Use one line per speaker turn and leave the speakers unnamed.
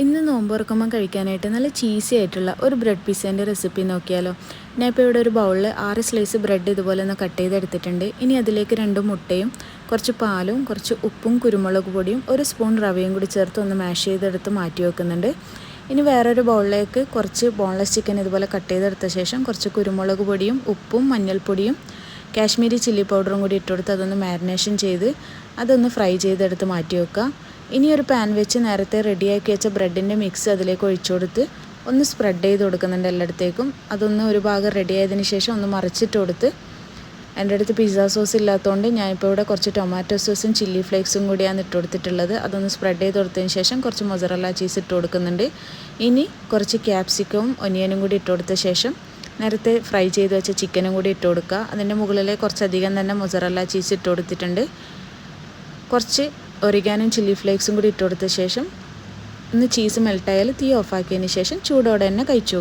ഇന്ന് നോമ്പ് തുറക്കുമ്പോൾ കഴിക്കാനായിട്ട് നല്ല ചീസി ആയിട്ടുള്ള ഒരു ബ്രെഡ് പിസ്സേൻ്റെ റെസിപ്പി നോക്കിയാലോ. ഞാൻ ഇപ്പോൾ ഇവിടെ ഒരു ബൗളിൽ 6 സ്ലൈസ് ബ്രെഡ് ഇതുപോലെ ഒന്ന് കട്ട് ചെയ്തെടുത്തിട്ടുണ്ട്. ഇനി അതിലേക്ക് 2 മുട്ടയും കുറച്ച് പാലും കുറച്ച് ഉപ്പും കുരുമുളക് പൊടിയും 1 സ്പൂൺ റവയും കൂടി ചേർത്ത് ഒന്ന് മാഷ് ചെയ്തെടുത്ത് മാറ്റി വെക്കുന്നുണ്ട്. ഇനി വേറൊരു ബൗളിലേക്ക് കുറച്ച് ബോൺലെസ് ചിക്കൻ ഇതുപോലെ കട്ട് ചെയ്തെടുത്ത ശേഷം കുറച്ച് കുരുമുളക് പൊടിയും ഉപ്പും മഞ്ഞൾപ്പൊടിയും കാശ്മീരി ചില്ലി പൗഡറും കൂടി ഇട്ടുകൊടുത്ത് അതൊന്ന് മാരിനേഷൻ ചെയ്ത് അതൊന്ന് ഫ്രൈ ചെയ്തെടുത്ത് മാറ്റി വെക്കുക. ഇനി ഒരു പാൻ വെച്ച് നേരത്തെ റെഡിയാക്കി വെച്ച ബ്രെഡിൻ്റെ മിക്സ് അതിലേക്ക് ഒഴിച്ചു കൊടുത്ത് ഒന്ന് സ്പ്രെഡ് ചെയ്ത് കൊടുക്കുന്നുണ്ട് എല്ലായിടത്തേക്കും. അതൊന്ന് ഒരു ഭാഗം റെഡി ആയതിനു ശേഷം ഒന്ന് മറിച്ചിട്ട് കൊടുത്ത്, എൻ്റെ അടുത്ത് പിസ്സ സോസ് ഇല്ലാത്തതുകൊണ്ട് ഞാനിപ്പോൾ ഇവിടെ കുറച്ച് ടൊമാറ്റോ സോസും ചില്ലി ഫ്ലേക്സും കൂടിയാണ് ഇട്ട് കൊടുത്തിട്ടുള്ളത്. അതൊന്ന് സ്പ്രെഡ് ചെയ്ത് കൊടുത്തതിന് ശേഷം കുറച്ച് മൊസറല്ല ചീസ് ഇട്ട് കൊടുക്കുന്നുണ്ട്. ഇനി കുറച്ച് ക്യാപ്സിക്കവും ഒനിയനും കൂടി ഇട്ട് കൊടുത്ത ശേഷം നേരത്തെ ഫ്രൈ ചെയ്ത് വെച്ച ചിക്കനും കൂടി ഇട്ട് കൊടുക്കുക. അതിൻ്റെ മുകളിൽ കുറച്ചധികം തന്നെ മൊസറല്ല ചീസ് ഇട്ട് കൊടുത്തിട്ടുണ്ട്. കുറച്ച് ഒറിഗാനും ചില്ലി ഫ്ലേക്സും കൂടി ഇട്ട് കൊടുത്ത ശേഷം ഒന്ന് ചീസ് മെൽട്ടായാൽ തീ ഓഫാക്കിയതിന് ശേഷം ചൂടോടെ തന്നെ കഴിച്ചു.